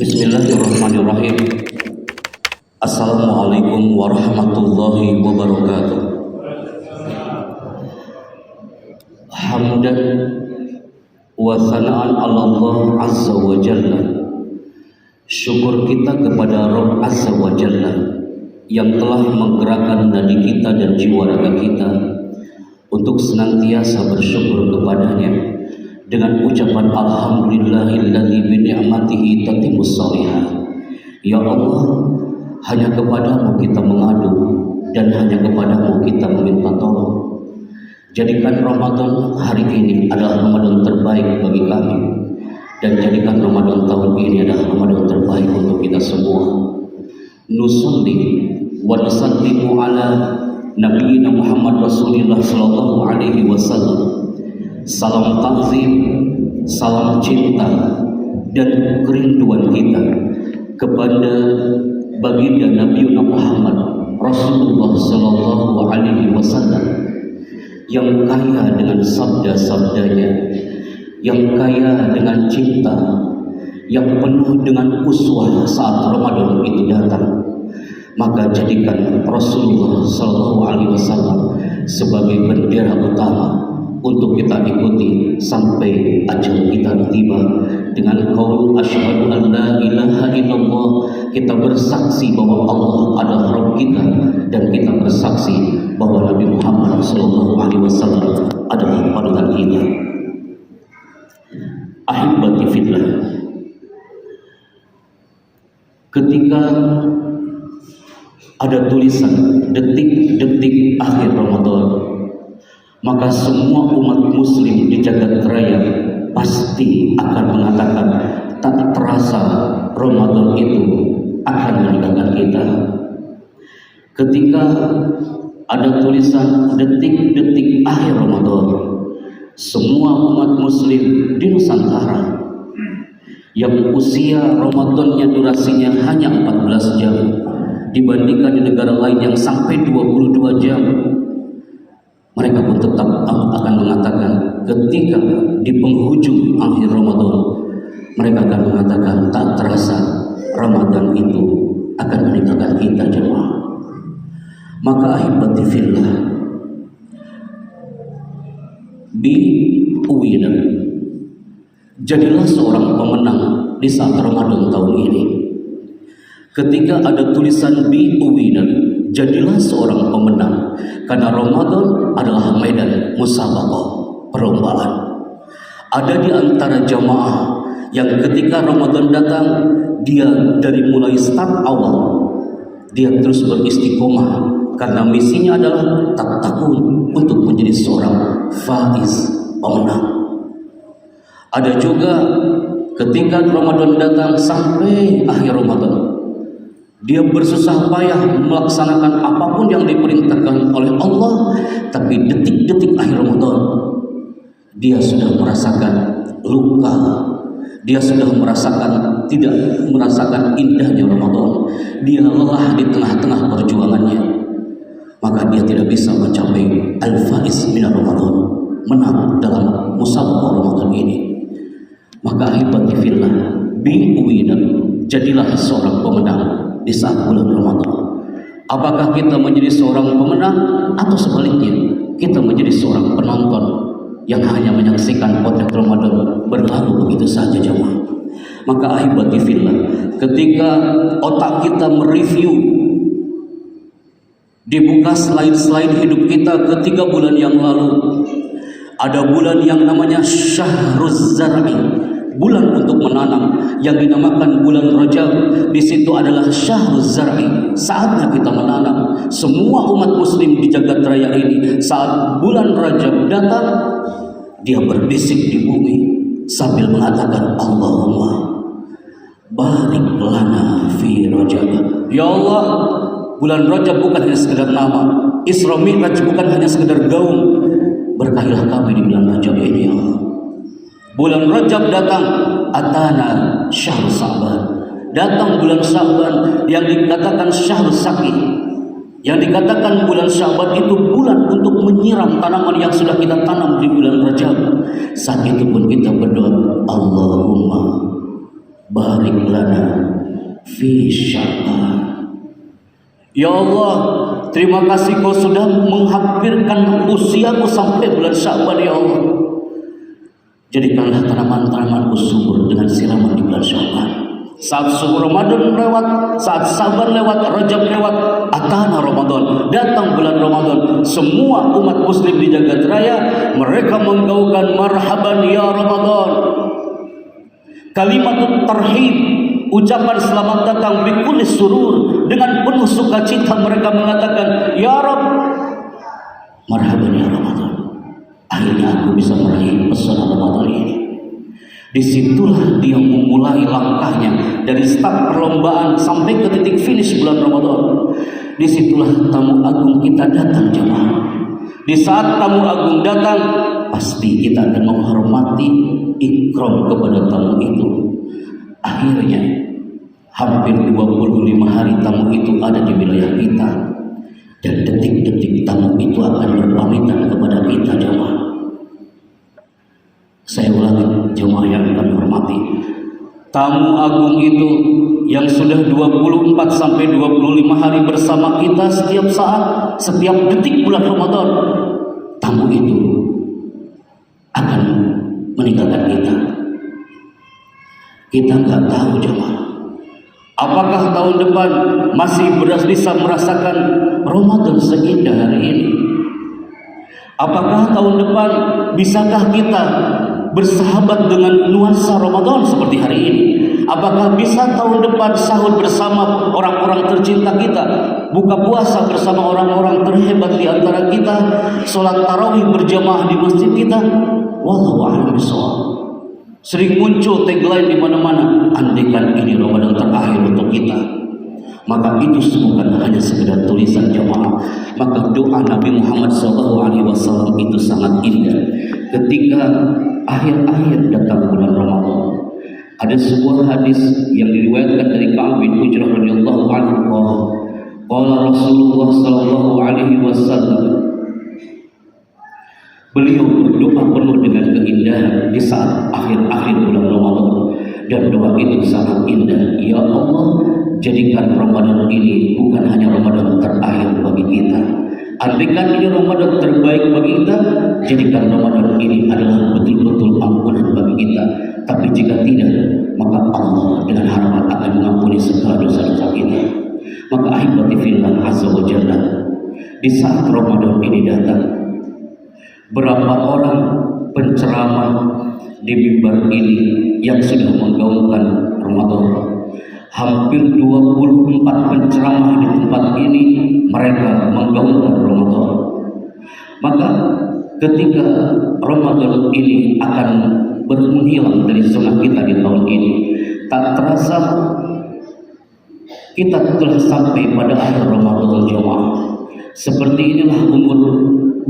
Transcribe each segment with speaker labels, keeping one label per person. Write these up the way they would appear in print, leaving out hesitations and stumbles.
Speaker 1: Bismillahirrahmanirrahim. Assalamualaikum warahmatullahi wabarakatuh. Hamdan wa sana'an Allah azza wa jalla. Syukur kita kepada Rabb azza wa jalla yang telah menggerakkan nadi kita dan jiwa raga kita untuk senantiasa bersyukur kepadanya dengan ucapan alhamdulillahilladzi bi ni'matihi tatimmus shalihat. Ya Allah, hanya kepadamu kita mengadu dan hanya kepadamu kita meminta tolong. Jadikan Ramadan hari ini adalah Ramadan terbaik bagi kami, dan jadikan Ramadan tahun ini adalah Ramadan terbaik untuk kita semua. Nusalli wa nusallimu ala nabiyina Muhammad Rasulullah sallallahu alaihi wasallam. Salam takzim, salam cinta dan kerinduan kita kepada baginda Nabi Muhammad Rasulullah sallallahu alaihi wasallam yang kaya dengan sabda-sabdanya, yang kaya dengan cinta, yang penuh dengan uswah saat Ramadan itu datang. Maka jadikan Rasulullah sallallahu alaihi wasallam sebagai bendera utama untuk kita ikuti sampai ajal kita tiba dengan qaul asyhadu an la ilaha illallah. Kita bersaksi bahwa Allah adalah Rabb kita, dan kita bersaksi bahwa Nabi Muhammad sallallahu alaihi wasallam adalah panutan kita. Ahibati fillah, ketika ada tulisan detik-detik akhir Ramadan, maka semua umat muslim di jagat raya pasti akan mengatakan tak terasa Ramadan itu akan meninggalkan kita. Ketika ada tulisan detik-detik akhir Ramadan, semua umat muslim di Nusantara yang usia Ramadannya durasinya hanya 14 jam dibandingkan di negara lain yang sampai 22 jam, mereka pun tetap akan mengatakan ketika di penghujung akhir Ramadan, mereka akan mengatakan tak terasa Ramadan itu akan meninggalkan kita jemaah. Maka ahibati fillah, bi uwina, jadilah seorang pemenang di saat Ramadan tahun ini. Ketika ada tulisan bi uwina, jadilah seorang pemenang, karena Ramadan adalah medan musabaqah, perlombaan. Ada di antara jamaah yang ketika Ramadan datang, dia dari mulai start awal dia terus beristiqomah, karena misinya adalah tak takun untuk menjadi seorang faiz, pemenang. Ada juga ketika Ramadan datang sampai akhir Ramadan, dia bersusah payah melaksanakan apapun yang diperintahkan oleh Allah, tapi detik-detik akhir Ramadan dia sudah merasakan luka, dia sudah tidak merasakan indahnya Ramadan, dia lelah di tengah-tengah perjuangannya, maka dia tidak bisa mencapai al-faiz min Ramadan, menang dalam musabaqah Ramadan ini. Maka ahibati fillah, bi uwina, jadilah seorang pemenang di saat bulan Ramadan. Apakah kita menjadi seorang pemenang, atau sebaliknya kita menjadi seorang penonton yang hanya menyaksikan potret Ramadan berlalu begitu saja jemaah? Maka ahibati fillah, ketika otak kita mereview, dibuka slide-slide hidup kita ke 3 bulan yang lalu, ada bulan yang namanya Syahruz Zar'i, bulan untuk menanam, yang dinamakan bulan Rajab. Di situ adalah Syahruz Zar'i, saatnya kita menanam. Semua umat muslim di jagat raya ini saat bulan Rajab datang, dia berbisik di bumi sambil mengatakan Allahumma barik lana fi Rajab. Ya Allah, bulan Rajab bukan hanya sekedar nama, Isra Mi'raj bukan hanya sekedar gaung, berkahilah kami di bulan Rajab ini ya Allah. Bulan Rajab datang, atana syahr Sa'ban, datang bulan Sa'ban yang dikatakan syahr Saqi, yang dikatakan bulan Sya'ban itu bulan untuk menyiram tanaman yang sudah kita tanam di bulan Rajab. Saat itu pun kita berdoa, Allahumma barik lana fi Sya'ban. Ya Allah, terima kasih Kau sudah menghampirkan usiaku sampai bulan Sya'ban. Ya Allah, jadikanlah tanaman-tanamanku subur dengan siraman di bulan Sya'ban. Saat subuh Ramadan lewat, saat Sya'ban lewat, Rajab lewat, atana Ramadan, datang bulan Ramadan, semua umat muslim di jagat raya mereka menggaungkan marhaban ya Ramadan. Kalimatut tarhib, ucapan selamat datang bikul surur, dengan penuh sukacita mereka mengatakan ya Rabb, marhaban ya Ramadan. Akhirnya aku bisa meraih pesona Ramadan ini. Disitulah dia memulai langkahnya dari start perlombaan sampai ke titik finish bulan Ramadan. Disitulah tamu agung kita datang jemaah. Di saat tamu agung datang, pasti kita akan menghormati, ikram kepada tamu itu. Akhirnya hampir 25 hari tamu itu ada di wilayah kita, dan detik-detik tamu itu akan berpamitan kepada kita jemaah. Saya ulangi jemaah yang kami hormati, tamu agung itu yang sudah 24 sampai 25 hari bersama kita setiap saat, setiap detik bulan Ramadan, tamu itu akan meninggalkan kita. Kita nggak tahu jemaah, apakah tahun depan masih bisa merasakan Ramadan seindah hari ini? Apakah tahun depan bisakah kita bersahabat dengan nuansa Ramadan seperti hari ini? Apakah bisa tahun depan sahur bersama orang-orang tercinta kita, buka puasa bersama orang-orang terhebat di antara kita, sholat tarawih berjamaah di masjid kita? Wallahu a'lam bishawab. Sering muncul tagline di mana-mana, andaikan ini Ramadan terakhir untuk kita. Maka itu bukan hanya sekedar tulisan jemaah. Maka doa Nabi Muhammad SAW itu sangat indah. Ketika akhir-akhir datang bulan Ramadan, ada sebuah hadis yang diriwayatkan dari Ka'ab bin Ujrah radhiyallahu anhu, qala Rasulullah sallallahu alaihi wasallam, beliau berdoa penuh dengan keindahan di saat akhir-akhir bulan Ramadan, dan doa itu sangat indah. Ya Allah, jadikan Ramadan ini bukan hanya Ramadan terakhir bagi kita. Andaikan ini Ramadan terbaik bagi kita, jadikan Ramadan ini adalah betul-betul ampunan bagi kita. Tapi jika tidak, maka Allah dengan harapan akan mengampuni segala dosa-dosa kita. Maka ahibati fillah azza wa jalla, di saat Ramadan ini datang, berapa orang penceramah di mimbar ini yang sudah menggaungkan Ramadan? Hampir 24 penceramah di tempat ini mereka menggaungkan Ramadan. Maka ketika Ramadan ini akan menghilang dari sunnah kita di tahun ini, tak terasa kita telah sampai pada akhir Ramadan jemaah. Seperti inilah umur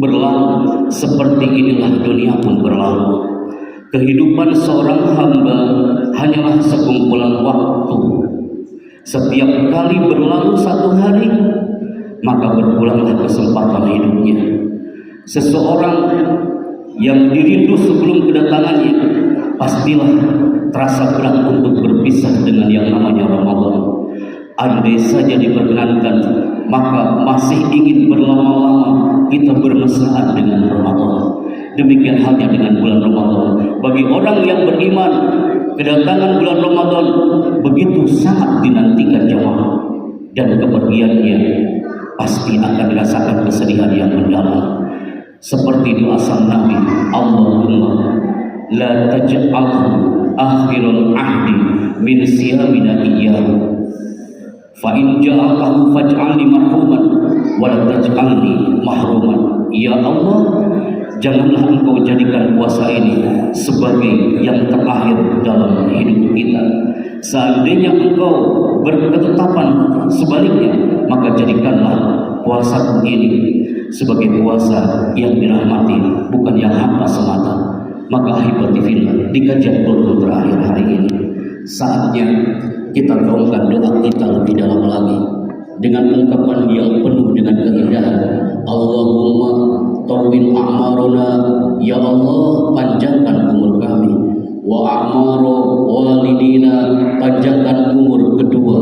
Speaker 1: berlalu, seperti inilah dunia pun berlalu. Kehidupan seorang hamba hanyalah sekumpulan waktu. Setiap kali berlalu satu hari, maka berpulanglah kesempatan hidupnya. Seseorang yang dirindu sebelum kedatangannya, pastilah terasa berat untuk berpisah dengan yang namanya Ramadan. Andai saja diperkenankan, maka masih ingin berlama-lama kita bermesraan dengan Ramadan. Demikian halnya dengan bulan Ramadan. Bagi orang yang beriman, kedatangan bulan Ramadan begitu sangat dinantikan jemaah, dan kepergiannya pasti akan dirasakan kesedihan yang mendalam. Seperti doa sang Nabi, Allahumma la taj'alhu akhirul ahdi min siyamina iyyahu, fa in ja'altahu faj'alni marhuman wa la taj'alni mahruman. Ya Allah, janganlah Engkau jadikan puasa ini sebagai yang terakhir dalam hidup kita. Seandainya Engkau berketetapan sebaliknya, maka jadikanlah puasa ini sebagai puasa yang dirahmati, bukan yang hampa semata. Maka ahibati fillah, di kajian kultur terakhir hari ini, saatnya kita gaungkan doa kita lebih dalam lagi dengan ungkapan yang penuh dengan keindahan. Allahumma tawwil a'maruna, ya Allah panjangkan umur kami. wa a'maru walidina, panjangkan umur kedua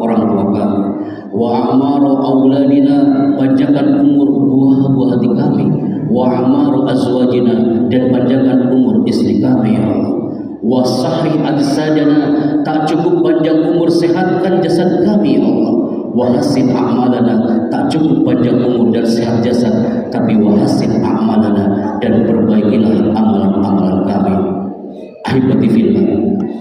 Speaker 1: orang tua kami, wa a'maru auladina, panjangkan umur buah-buah hati kami, wa a'maru azwajina, dan panjangkan umur istri kami ya Allah, wa sahih ajsadana, tak cukup panjang umur, sehatkan jasad kami ya Allah, wa hasin a'malana, tak cukup panjang umur dan sehat jasad, tapi wa hasin a'malana, dan perbaikilah amalan-amalan kami. Ahibati fillah,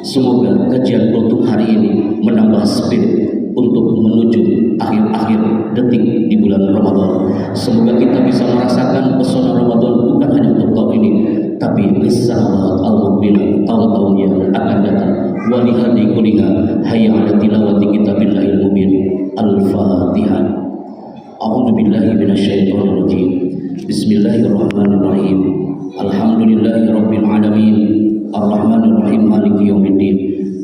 Speaker 1: semoga kajian untuk hari ini menambah spirit untuk menuju akhir-akhir detik di bulan Ramadan. Semoga kita bisa merasakan pesona Ramadan bukan hanya untuk tahun ini, tapi lisanat al-mukmin tahun-tahun yang akan datang. Walihadi kuliha hayya ala tilawati kitabillahil mubin. Al-Fatihah. A'udzu billahi minasyaitonir rajim. Bismillahirrahmanirrahim. Alhamdulillahirabbil alamin. Ar-Rahmanir Rahim, Maliki yaumiddin.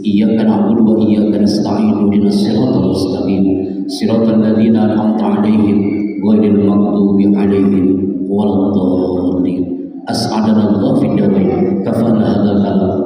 Speaker 1: Iyyaka na'budu wa iyyaka nasta'in. Ihdinas siratal mustaqim. Siratal ladzina an'amta 'alaihim ghairil maghdubi 'alaihim waladdallin. As'adana Allah fid darain. Kafana hadzal kalam.